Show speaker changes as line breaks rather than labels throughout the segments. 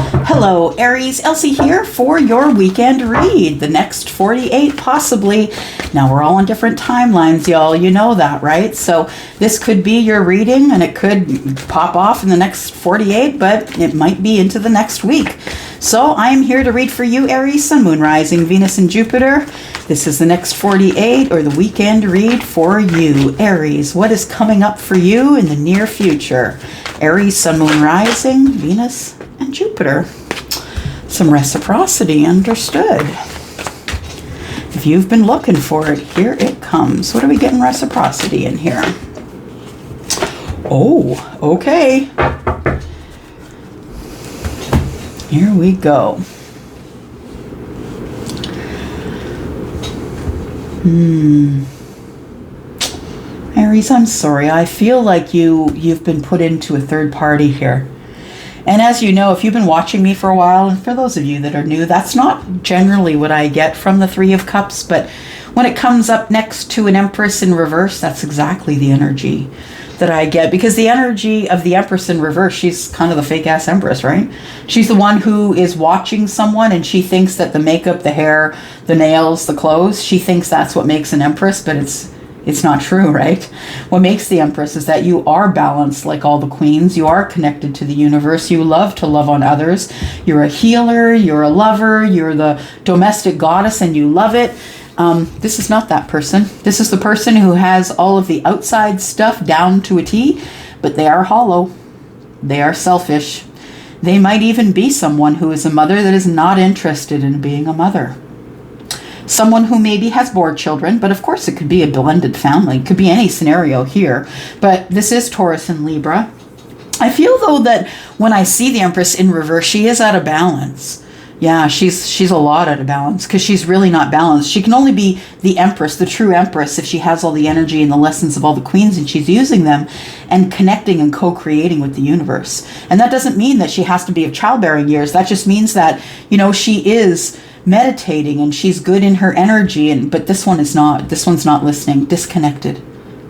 Hello, Aries. Elsie here for your weekend read. The next 48 possibly. Now, we're all on different timelines, y'all. You know that, right? So this could be your reading, and it could pop off in the next 48, but it might be into the next week. So I am here to read for you, Aries, Sun, Moon, Rising, Venus, and Jupiter. This is the next 48, or the weekend read for you, Aries. What is coming up for you in the near future? Aries, Sun, Moon, Rising, Venus, and Jupiter. Some reciprocity, understood. If you've been looking for it, here it comes. What are we getting reciprocity in here? Oh, okay. Here we go. Aries, I'm sorry. I feel like you've been put into a third party here. And as you know, if you've been watching me for a while, and for those of you that are new, that's not generally what I get from the Three of Cups, but when it comes up next to an Empress in reverse, that's exactly the energy that I get. Because the energy of the Empress in reverse, she's kind of the fake-ass Empress, right? She's the one who is watching someone, and she thinks that the makeup, the hair, the nails, the clothes, she thinks that's what makes an Empress, but it's not true, right? What makes the Empress is that you are balanced like all the queens. You are connected to the universe. You love to love on others. You're a healer. You're a lover. You're the domestic goddess, and you love it. This is not that person. This is the person who has all of the outside stuff down to a T, but they are hollow. They are selfish. They might even be someone who is a mother that is not interested in being a mother. Someone who maybe has bored children, but of course it could be a blended family. It could be any scenario here. But this is Taurus and Libra. I feel, though, that when I see the Empress in reverse, she is out of balance. Yeah, she's a lot out of balance because she's really not balanced. She can only be the Empress, the true Empress, if she has all the energy and the lessons of all the queens and she's using them and connecting and co-creating with the universe. And that doesn't mean that she has to be of childbearing years. That just means that, you know, she is meditating and she's good in her energy, but this one is not. This one's not listening, disconnected.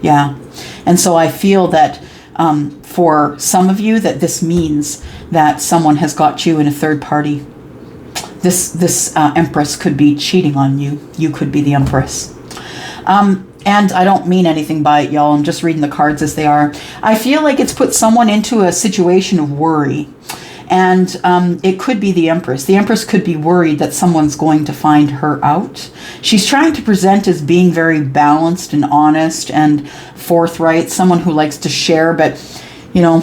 Yeah. And so I feel that for some of you that this means that someone has got you in a third party. This Empress could be cheating on you. You could be the Empress. And I don't mean anything by it, y'all. I'm just reading the cards as they are. I feel like it's put someone into a situation of worry. And it could be the Empress. The Empress could be worried that someone's going to find her out. She's trying to present as being very balanced and honest and forthright, someone who likes to share. But, you know,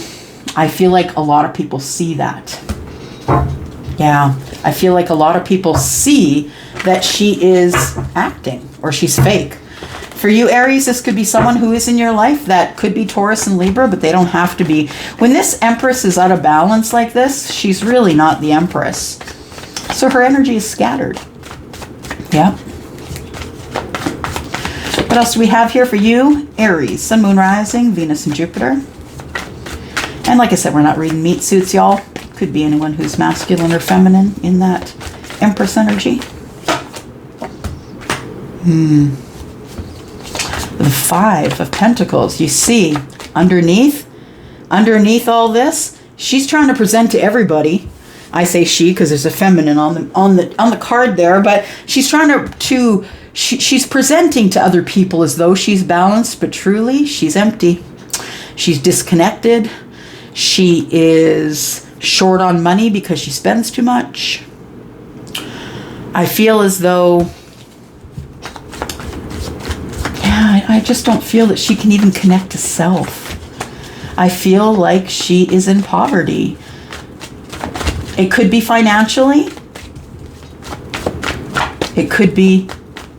I feel like a lot of people see that. Yeah, I feel like a lot of people see that she is acting or she's fake. For you, Aries, this could be someone who is in your life that could be Taurus and Libra, but they don't have to be. When this Empress is out of balance like this, she's really not the Empress. So her energy is scattered. Yeah. What else do we have here for you? Aries, Sun, Moon, Rising, Venus, and Jupiter. And like I said, we're not reading meat suits, y'all. Could be anyone who's masculine or feminine in that Empress energy. The Five of Pentacles. You see, underneath all this, she's trying to present to everybody. I say she because there's a feminine on the card there, but she's trying she's presenting to other people as though she's balanced, but truly she's empty. She's disconnected. She is short on money because she spends too much. I feel as though, I just don't feel that she can even connect to self. I feel like she is in poverty. It could be financially. It could be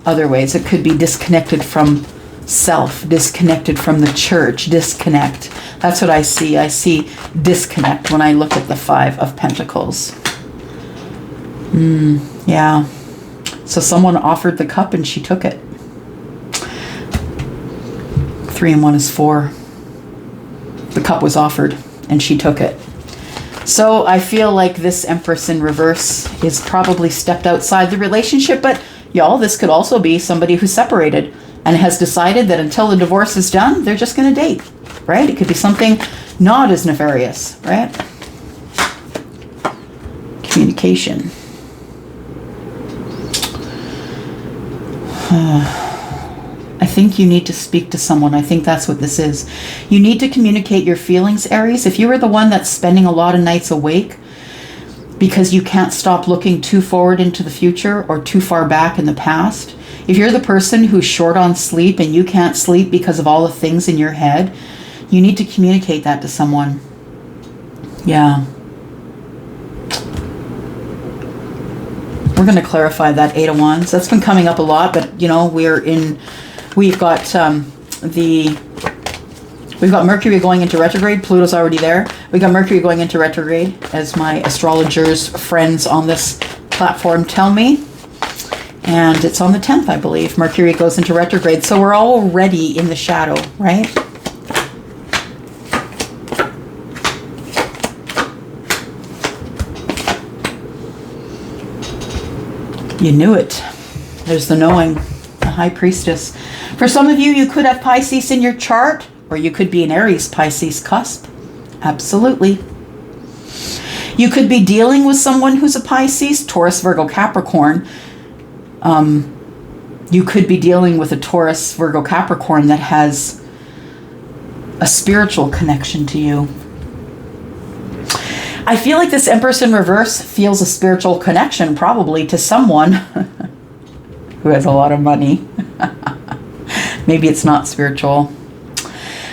other ways. It could be disconnected from self, disconnected from the church, disconnect. That's what I see. I see disconnect when I look at the Five of Pentacles. Yeah. So someone offered the cup and she took it. 3 and 1 is 4. The cup was offered and she took it. So I feel like this Empress in reverse is probably stepped outside the relationship, but y'all, this could also be somebody who's separated and has decided that until the divorce is done, they're just going to date, right? It could be something not as nefarious, right? communication. I think you need to speak to someone. I think that's what this is. You need to communicate your feelings, Aries. If you are the one that's spending a lot of nights awake because you can't stop looking too forward into the future or too far back in the past, if you're the person who's short on sleep and you can't sleep because of all the things in your head, you need to communicate that to someone. Yeah. We're going to clarify that Eight of Wands. That's been coming up a lot, but you know, we've got Mercury going into retrograde. Pluto's already there. We got Mercury going into retrograde, as my astrologers friends on this platform tell me. And it's on the 10th, I believe. Mercury goes into retrograde. So we're already in the shadow, right? You knew it. There's the knowing, the High Priestess. For some of you, you could have Pisces in your chart, or you could be an Aries Pisces cusp. Absolutely. You could be dealing with someone who's a Pisces, Taurus, Virgo, Capricorn. You could be dealing with a Taurus, Virgo, Capricorn that has a spiritual connection to you. I feel like this Empress in reverse feels a spiritual connection probably to someone who has a lot of money. Maybe it's not spiritual.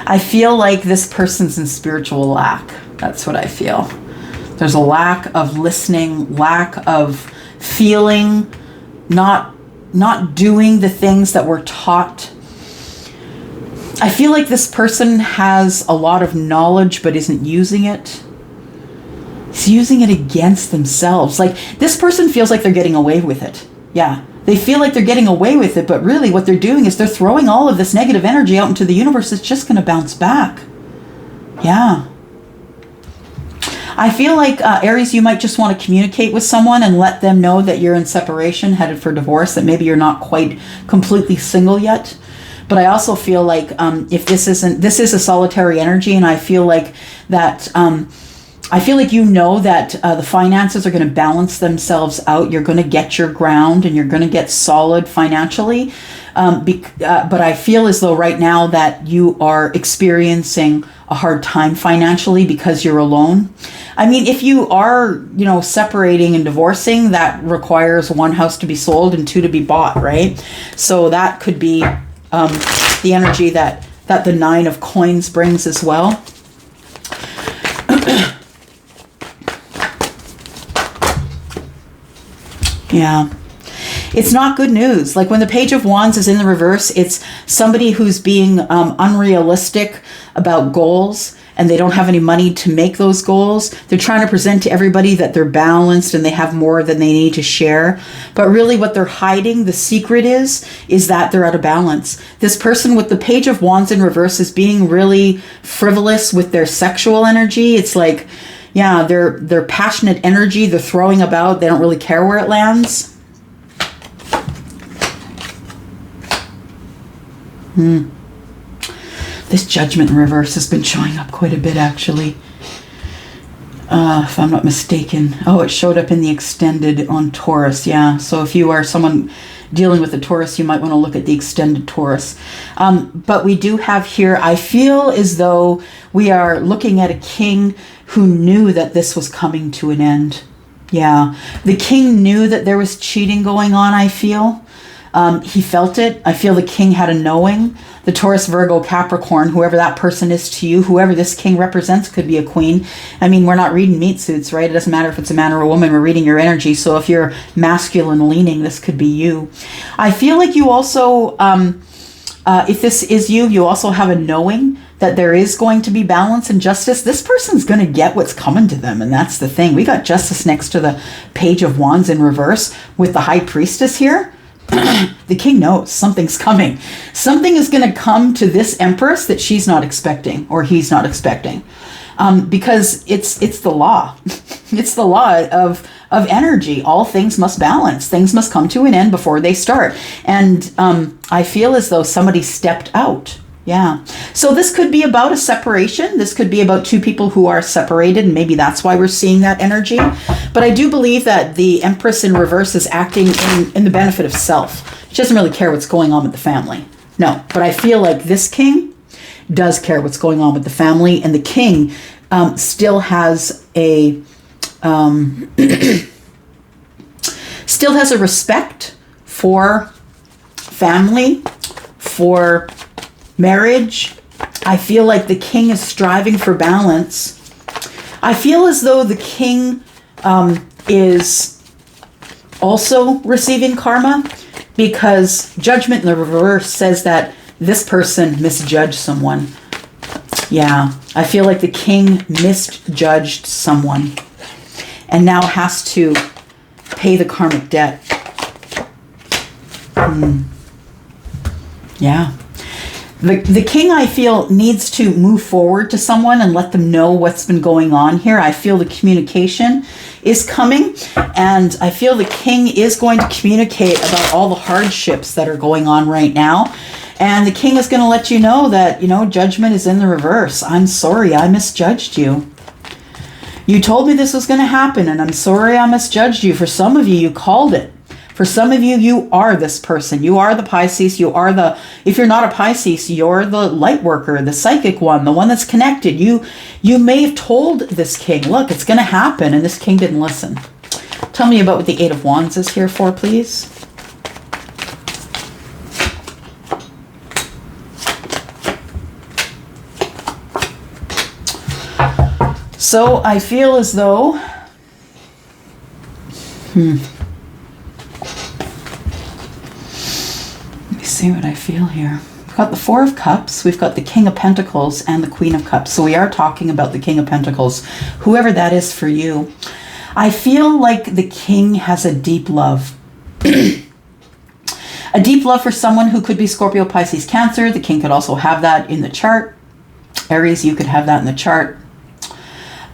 I feel like this person's in spiritual lack. That's what I feel. There's a lack of listening, lack of feeling, not doing the things that we're taught. I feel like this person has a lot of knowledge but isn't using it. It's using it against themselves. Like, this person feels like they're getting away with it. Yeah, they feel like they're getting away with it, but really what they're doing is they're throwing all of this negative energy out into the universe. It's just going to bounce back. Yeah. I feel like, Aries, you might just want to communicate with someone and let them know that you're in separation, headed for divorce, that maybe you're not quite completely single yet. But I also feel like if this is a solitary energy, and I feel like that... I feel like you know that the finances are going to balance themselves out. You're going to get your ground and you're going to get solid financially. But I feel as though right now that you are experiencing a hard time financially because you're alone. I mean, if you are, you know, separating and divorcing, that requires one house to be sold and two to be bought, right? So that could be the energy that the Nine of Coins brings as well. Yeah. It's not good news. Like when the Page of Wands is in the reverse, it's somebody who's being unrealistic about goals and they don't have any money to make those goals. They're trying to present to everybody that they're balanced and they have more than they need to share. But really what they're hiding, the secret is that they're out of balance. This person with the Page of Wands in reverse is being really frivolous with their sexual energy. It's like, yeah, they're passionate energy. They're throwing about. They don't really care where it lands. This Judgment in reverse has been showing up quite a bit, actually. If I'm not mistaken. Oh, it showed up in the extended on Taurus. Yeah, so if you are someone dealing with a Taurus, you might want to look at the extended Taurus. But we do have here, I feel as though we are looking at a king who knew that this was coming to an end. Yeah, the king knew that there was cheating going on, I feel. He felt it. I feel the king had a knowing. The Taurus, Virgo, Capricorn, whoever that person is to you, whoever this king represents, could be a queen. I mean, we're not reading meat suits, right? It doesn't matter if it's a man or a woman. We're reading your energy. So if you're masculine leaning, this could be you. I feel like you also, if this is you, you also have a knowing that there is going to be balance and justice. This person's going to get what's coming to them. And that's the thing. We got justice next to the Page of Wands in reverse with the High Priestess here. The king knows something's coming. Something is going to come to this Empress that she's not expecting or he's not expecting. Because it's the law. It's the law of energy. All things must balance. Things must come to an end before they start. And I feel as though somebody stepped out. Yeah. So this could be about a separation. This could be about two people who are separated, and maybe that's why we're seeing that energy. But I do believe that the Empress in reverse is acting in the benefit of self. She doesn't really care what's going on with the family. No, but I feel like this king does care what's going on with the family, and the king still has a still has a respect for family, for marriage. I feel like the king is striving for balance. I feel as though the king is also receiving karma, because judgment in the reverse says that this person misjudged someone. Yeah, I feel like the king misjudged someone and now has to pay the karmic debt. Yeah. The king, I feel, needs to move forward to someone and let them know what's been going on here. I feel the communication is coming, and I feel the king is going to communicate about all the hardships that are going on right now. And the king is going to let you know that, judgment is in the reverse. I'm sorry, I misjudged you. You told me this was going to happen, and I'm sorry I misjudged you. For some of you, you called it. For some of you, you are this person. You are the Pisces. You are if you're not a Pisces, you're the light worker, the psychic one, the one that's connected. You may have told this king, look, it's going to happen, and this king didn't listen. Tell me about what the Eight of Wands is here for, please. So I feel as though, let me see what I feel here. We've got the Four of Cups, we've got the King of Pentacles, and the Queen of Cups. So we are talking about the King of Pentacles, whoever that is for you. I feel like the king has a deep love. A deep love for someone who could be Scorpio, Pisces, Cancer. The king could also have that in the chart. Aries, you could have that in the chart.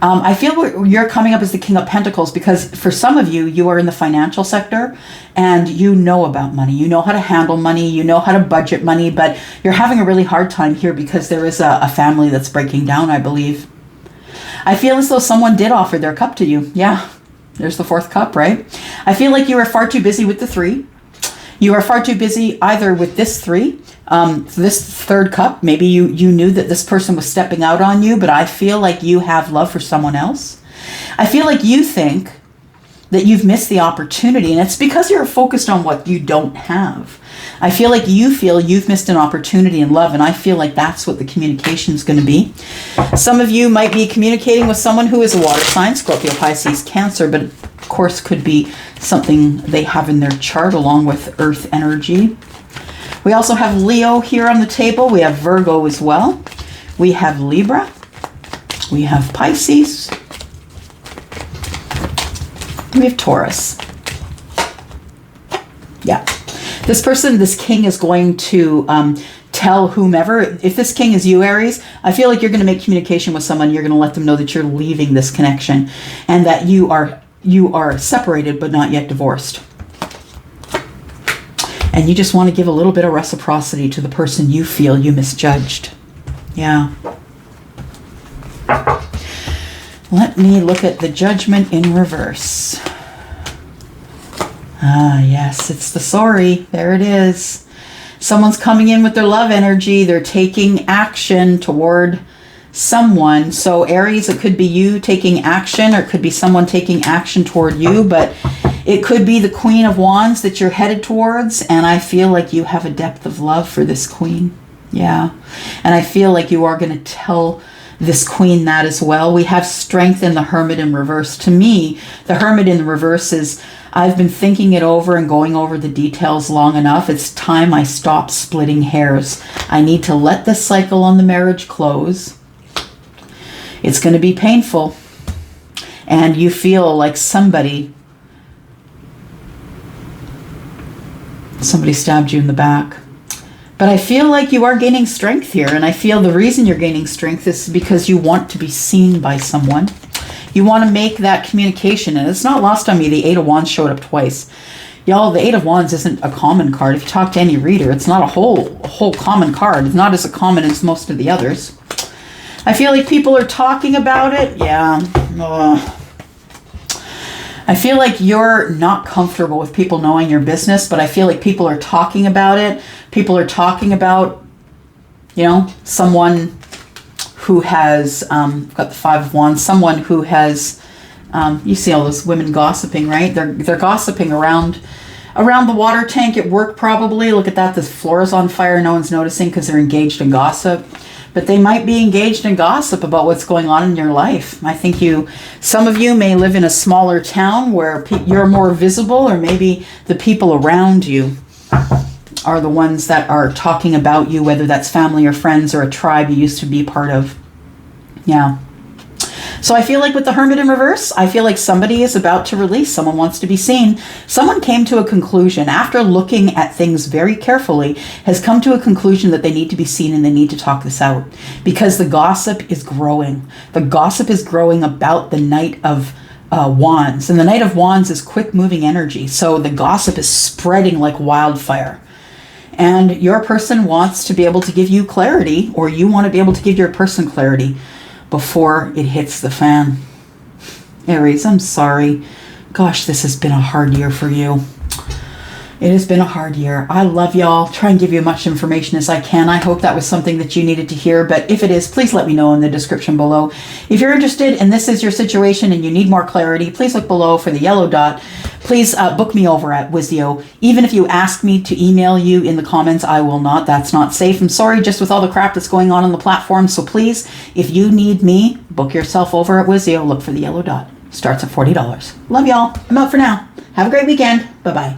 I feel you're coming up as the King of Pentacles because for some of you, you are in the financial sector and you know about money. You know how to handle money. You know how to budget money, but you're having a really hard time here because there is a family that's breaking down, I believe. I feel as though someone did offer their cup to you. Yeah, there's the fourth cup, right? I feel like you are far too busy with the three. You are far too busy either with this three, this third cup. Maybe you knew that this person was stepping out on you, but I feel like you have love for someone else. I feel like you think that you've missed the opportunity, and it's because you're focused on what you don't have. I feel like you feel you've missed an opportunity in love, and I feel like that's what the communication is going to be. Some of you might be communicating with someone who is a water sign, Scorpio, Pisces, Cancer, but of course could be something they have in their chart along with earth energy. We also have Leo here on the table. We have Virgo as well. We have Libra. We have Pisces. We have Taurus. Yeah. This person, this king is going to tell whomever, if this king is you, Aries, I feel like you're going to make communication with someone. You're going to let them know that you're leaving this connection and that you are separated but not yet divorced. And you just want to give a little bit of reciprocity to the person you feel you misjudged. Yeah. Let me look at the Judgment in reverse. Ah, yes, it's the sorry. There it is. Someone's coming in with their love energy. They're taking action toward someone. So Aries, it could be you taking action, or it could be someone taking action toward you, but it could be the Queen of Wands that you're headed towards, and I feel like you have a depth of love for this queen. Yeah. And I feel like you are going to tell this queen that as well. We have Strength in the Hermit in reverse. To me, the Hermit in the reverse is, I've been thinking it over and going over the details long enough. It's time I stop splitting hairs. I need to let this cycle on the marriage close. It's going to be painful. And you feel like somebody stabbed you in the back. But I feel like you are gaining strength here. And I feel the reason you're gaining strength is because you want to be seen by someone. You want to make that communication. And it's not lost on me. The Eight of Wands showed up twice. Y'all, the Eight of Wands isn't a common card. If you talk to any reader, it's not a whole common card. It's not as common as most of the others. I feel like people are talking about it. Yeah. I feel like you're not comfortable with people knowing your business, but I feel like people are talking about it. People are talking about, you know, someone who has, got the Five of Wands, someone who has, you see all those women gossiping, right? They're gossiping around the water tank at work probably. Look at that, the floor is on fire. No one's noticing because they're engaged in gossip. But they might be engaged in gossip about what's going on in your life. I think some of you may live in a smaller town where you're more visible, or maybe the people around you are the ones that are talking about you, whether that's family or friends or a tribe you used to be part of. Yeah. So I feel like with the Hermit in reverse, I feel like somebody is about to release. Someone wants to be seen. Someone came to a conclusion after looking at things very carefully, has come to a conclusion that they need to be seen and they need to talk this out, because the gossip is growing. The gossip is growing about the Knight of Wands. And the Knight of Wands is quick moving energy. So the gossip is spreading like wildfire. And your person wants to be able to give you clarity, or you want to be able to give your person clarity before it hits the fan. Aries, I'm sorry. Gosh, this has been a hard year for you. It has been a hard year. I love y'all. Try and give you as much information as I can. I hope that was something that you needed to hear, but if it is, please let me know in the description below. If you're interested and this is your situation and you need more clarity, please look below for the yellow dot. Please book me over at Wizio. Even if you ask me to email you in the comments, I will not. That's not safe. I'm sorry, just with all the crap that's going on the platform. So please, if you need me, book yourself over at Wizio. Look for the yellow dot. Starts at $40. Love y'all. I'm out for now. Have a great weekend. Bye-bye.